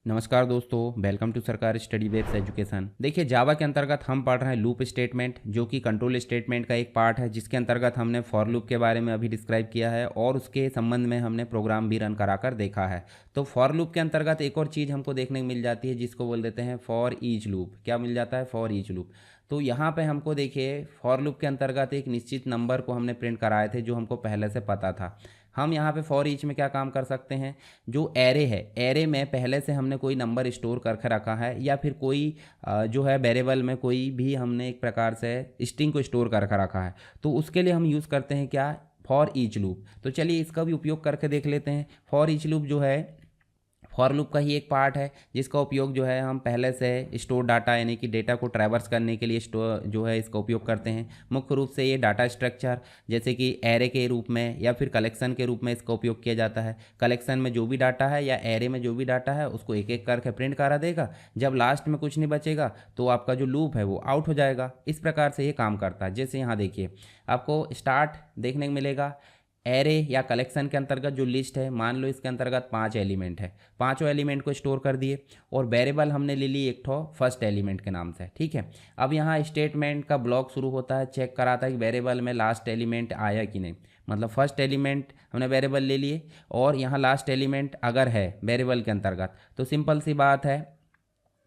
नमस्कार दोस्तों, welcome to सरकार स्टडी वेब्स एजुकेशन। देखिए, जावा के अंतर्गत हम पढ़ रहे हैं लूप स्टेटमेंट, जो कि कंट्रोल स्टेटमेंट का एक पार्ट है, जिसके अंतर्गत हमने फॉर लूप के बारे में अभी डिस्क्राइब किया है और उसके संबंध में हमने प्रोग्राम भी रन कराकर देखा है। तो फॉर लूप के अंतर्गत एक और चीज़ हमको देखने को मिल जाती है, जिसको बोल देते हैं फॉर ईच लूप। क्या मिल जाता है? For each loop. तो यहाँ पे हमको देखिए, फॉर लूप के अंतर्गत एक निश्चित नंबर को हमने प्रिंट कराए थे, जो हमको पहले से पता था। हम यहाँ पे फॉर ईच में क्या काम कर सकते हैं, जो एरे है, एरे में पहले से हमने कोई नंबर स्टोर करके रखा है, या फिर कोई जो है वेरिएबल में कोई भी हमने एक प्रकार से स्ट्रिंग को स्टोर करके रखा है, तो उसके लिए हम यूज़ करते हैं क्या? For each loop. तो चलिए इसका भी उपयोग करके देख लेते हैं। फॉर ईच लूप जो है फॉर लूप का ही एक पार्ट है, जिसका उपयोग जो है हम पहले से स्टोर डाटा यानी कि डेटा को ट्रैवर्स करने के लिए स्टोर जो है इसका उपयोग करते हैं। मुख्य रूप से ये डाटा स्ट्रक्चर जैसे कि एरे के रूप में या फिर कलेक्शन के रूप में इसका उपयोग किया जाता है। कलेक्शन में जो भी डाटा है या एरे में जो भी डाटा है, उसको एक एक करके प्रिंट करा देगा। जब लास्ट में कुछ नहीं बचेगा तो आपका जो लूप है वो आउट हो जाएगा। इस प्रकार से ये काम करता है। जैसे यहाँ देखिए, आपको स्टार्ट देखने को मिलेगा। एरे या कलेक्शन के अंतर्गत जो लिस्ट है, मान लो इसके अंतर्गत 5 एलिमेंट है, पांचों एलिमेंट को स्टोर कर दिए और वेरिएबल हमने ले ली एक ठो फर्स्ट एलिमेंट के नाम से। ठीक है, अब यहाँ स्टेटमेंट का ब्लॉक शुरू होता है, चेक कराता है कि वेरिएबल में लास्ट एलिमेंट आया कि नहीं। मतलब फर्स्ट एलिमेंट हमने वेरिएबल ले लिए और यहाँ लास्ट एलिमेंट अगर है वेरिएबल के अंतर्गत, तो सिंपल सी बात है,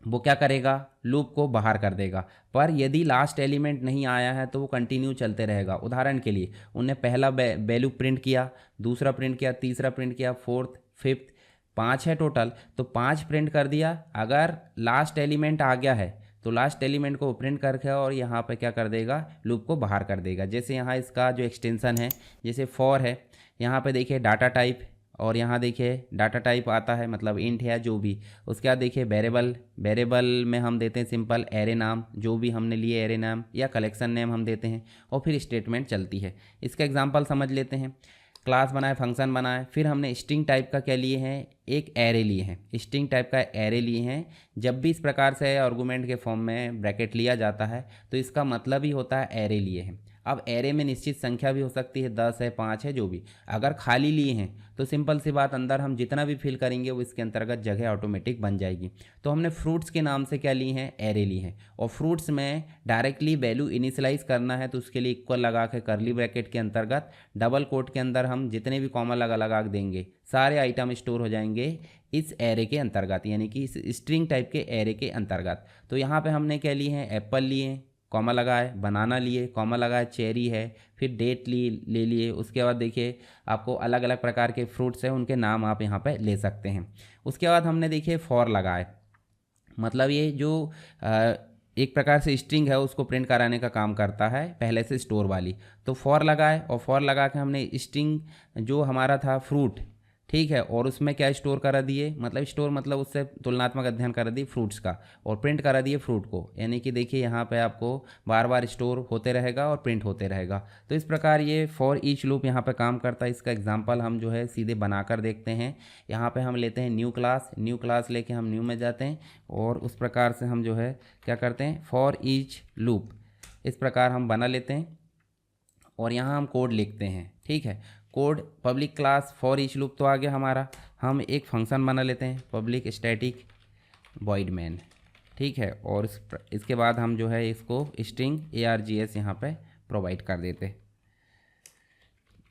वो क्या करेगा? लूप को बाहर कर देगा। पर यदि लास्ट एलिमेंट नहीं आया है तो वो कंटिन्यू चलते रहेगा। उदाहरण के लिए, उनने पहला वैल्यू प्रिंट किया, दूसरा प्रिंट किया, तीसरा प्रिंट किया, फोर्थ, फिफ्थ, 5 है टोटल, तो 5 प्रिंट कर दिया। अगर लास्ट एलिमेंट आ गया है तो लास्ट एलिमेंट को प्रिंट करके और यहाँ पे क्या कर देगा? लूप को बाहर कर देगा। जैसे यहाँ इसका जो एक्सटेंशन है, जैसे फॉर है, यहाँ पे देखिए डाटा टाइप, और यहाँ देखिए डाटा टाइप आता है मतलब इंट है जो भी। उसके बाद देखिए वेरिएबल, वेरिएबल में हम देते हैं सिंपल एरे नाम, जो भी हमने लिए एरे नाम या कलेक्शन नेम हम देते हैं, और फिर स्टेटमेंट चलती है। इसका एग्जांपल समझ लेते हैं। क्लास बनाए, फंक्शन बनाए, फिर हमने स्ट्रिंग टाइप का क्या लिए हैं? एक एरे लिए हैं, स्ट्रिंग टाइप का एरे लिए हैं। जब भी इस प्रकार से आर्गुमेंट के फॉर्म में ब्रैकेट लिया जाता है तो इसका मतलब ही होता है एरे लिए हैं। अब एरे में निश्चित संख्या भी हो सकती है, 10 है, 5 है, जो भी। अगर खाली लिए हैं तो सिंपल सी बात, अंदर हम जितना भी फिल करेंगे वो इसके अंतर्गत जगह ऑटोमेटिक बन जाएगी। तो हमने फ्रूट्स के नाम से क्या लिए हैं? एरे लिए हैं। और फ्रूट्स में डायरेक्टली वैल्यू इनिशियलाइज करना है तो उसके लिए इक्वल लगा के करली ब्रैकेट के अंतर्गत डबल कोट के अंदर हम जितने भी कॉमा लगा लगा देंगे, सारे आइटम स्टोर हो जाएंगे इस एरे के अंतर्गत, यानी कि इस स्ट्रिंग टाइप के एरे के अंतर्गत। तो यहाँ पे हमने क्या लिए हैं? एप्पल लिए, कॉमा लगाए, बनाना लिए, कॉमा लगाए, चेरी है, फिर डेट ले लिए। उसके बाद देखिए, आपको अलग अलग प्रकार के फ्रूट्स हैं, उनके नाम आप यहाँ पे ले सकते हैं। उसके बाद हमने देखिए फॉर लगाए, मतलब ये जो एक प्रकार से स्ट्रिंग है उसको प्रिंट कराने का काम करता है, पहले से स्टोर वाली। तो फॉर लगाए और फॉर लगा के हमने स्ट्रिंग जो हमारा था फ्रूट, ठीक है, और उसमें क्या स्टोर करा दिए, मतलब स्टोर मतलब उससे तुलनात्मक अध्ययन करा दिए फ्रूट्स का, और प्रिंट करा दिए फ्रूट को। यानी कि देखिए यहाँ पे आपको बार बार स्टोर होते रहेगा और प्रिंट होते रहेगा। तो इस प्रकार ये फॉर ईच लूप यहाँ पे काम करता है। इसका एग्जांपल हम जो है सीधे बनाकर देखते हैं। यहाँ पे हम लेते हैं न्यू क्लास, न्यू क्लास लेके हम न्यू में जाते हैं और उस प्रकार से हम जो है क्या करते हैं? फॉर ईच लूप इस प्रकार हम बना लेते हैं और यहाँ हम कोड लिखते हैं। ठीक है, code public class for each loop तो आ गया हमारा। हम एक फंक्शन बना लेते हैं, पब्लिक स्टैटिक वॉइड मैन। ठीक है, और इसके बाद हम जो है इसको स्ट्रिंग args यहाँ पे प्रोवाइड कर देते हैं।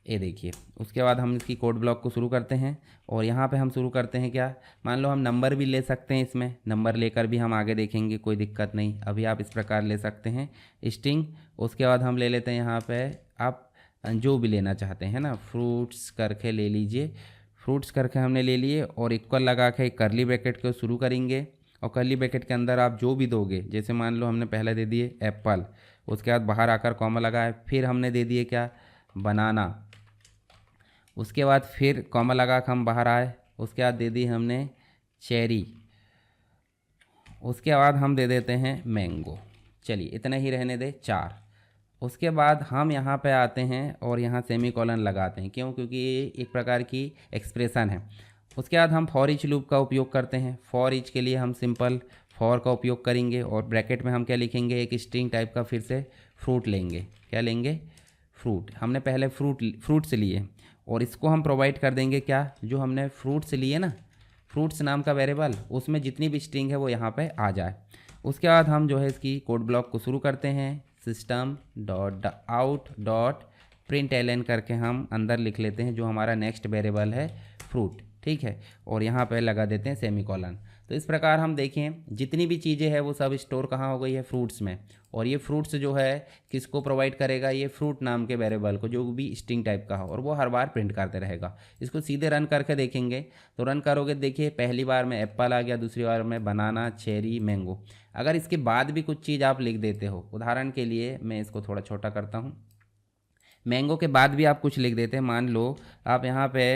ये देखिए, उसके बाद हम इसकी कोड ब्लॉक को शुरू करते हैं और यहाँ पे हम शुरू करते हैं क्या? मान लो हम नंबर भी ले सकते हैं, इसमें नंबर लेकर भी हम आगे देखेंगे, कोई दिक्कत नहीं। अभी आप इस प्रकार ले सकते हैं स्ट्रिंग। उसके बाद हम ले लेते हैं यहाँ पे, आप जो भी लेना चाहते हैं ना, फ्रूट्स करके ले लीजिए। फ्रूट्स करके हमने ले लिए और इक्वल लगा के करली ब्रैकेट को शुरू करेंगे और करली ब्रैकेट के अंदर आप जो भी दोगे, जैसे मान लो हमने पहले दे दिए एप्पल, उसके बाद बाहर आकर कॉमा लगाए, फिर हमने दे दिए क्या? बनाना। उसके बाद फिर कॉमा लगा के हम बाहर आए, उसके बाद दे दी हमने चेरी, उसके बाद हम दे देते हैं मैंगो। चलिए इतने ही रहने दे, 4। उसके बाद हम यहाँ पे आते हैं और यहाँ सेमी कॉलन लगाते हैं। क्यों? क्योंकि ये एक प्रकार की एक्सप्रेशन है। उसके बाद हम फॉर ईच लूप का उपयोग करते हैं। फॉर ईच के लिए हम सिंपल फॉर का उपयोग करेंगे और ब्रैकेट में हम क्या लिखेंगे? एक स्ट्रिंग टाइप का फिर से फ्रूट लेंगे। क्या लेंगे? फ्रूट। हमने पहले फ्रूट्स लिए और इसको हम प्रोवाइड कर देंगे क्या? जो हमने फ्रूट्स लिए ना, फ्रूट्स नाम का वेरिएबल, उसमें जितनी भी स्ट्रिंग है वो यहाँ पे आ जाए। उसके बाद हम जो है इसकी कोड ब्लॉक को शुरू करते हैं। System dot out dot print L करके हम अंदर लिख लेते हैं जो हमारा नेक्स्ट वेरिएबल है फ्रूट, ठीक है, और यहाँ पे लगा देते हैं सेमीकोलन। तो इस प्रकार हम देखें जितनी भी चीज़ें हैं वो सब स्टोर कहाँ हो गई है, फ्रूट्स में। और ये फ्रूट्स जो है किसको प्रोवाइड करेगा, ये फ्रूट नाम के वेरिएबल को, जो भी स्ट्रिंग टाइप का हो, और वो हर बार प्रिंट करते रहेगा। इसको सीधे रन करके देखेंगे तो रन करोगे, देखिए पहली बार में एप्पल आ गया, दूसरी बार में बनाना, चेरी, मैंगो। अगर इसके बाद भी कुछ चीज़ आप लिख देते हो, उदाहरण के लिए मैं इसको थोड़ा छोटा करता हूँ, मैंगो के बाद भी आप कुछ लिख देते हैं, मान लो आप यहाँ पे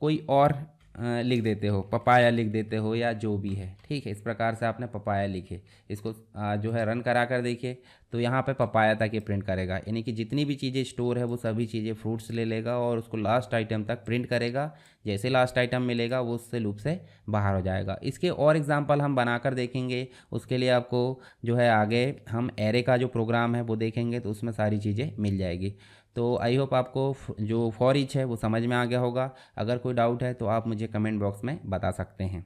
कोई और लिख देते हो, पपाया लिख देते हो या जो भी है, ठीक है। इस प्रकार से आपने पपाया लिखे, इसको जो है रन करा कर देखिए तो यहाँ पे पपाया तक ये प्रिंट करेगा, यानी कि जितनी भी चीज़ें स्टोर है वो सभी चीज़ें फ्रूट्स ले लेगा और उसको लास्ट आइटम तक प्रिंट करेगा। जैसे लास्ट आइटम मिलेगा वो उससे लूप से बाहर हो जाएगा। इसके और एग्जाम्पल हम बनाकर देखेंगे, उसके लिए आपको जो है आगे हम एरे का जो प्रोग्राम है वो देखेंगे तो उसमें सारी चीज़ें मिल जाएगी। तो आई होप आपको जो फॉर ईच है वो समझ में आ गया होगा। अगर कोई डाउट है तो आप मुझे कमेंट बॉक्स में बता सकते हैं।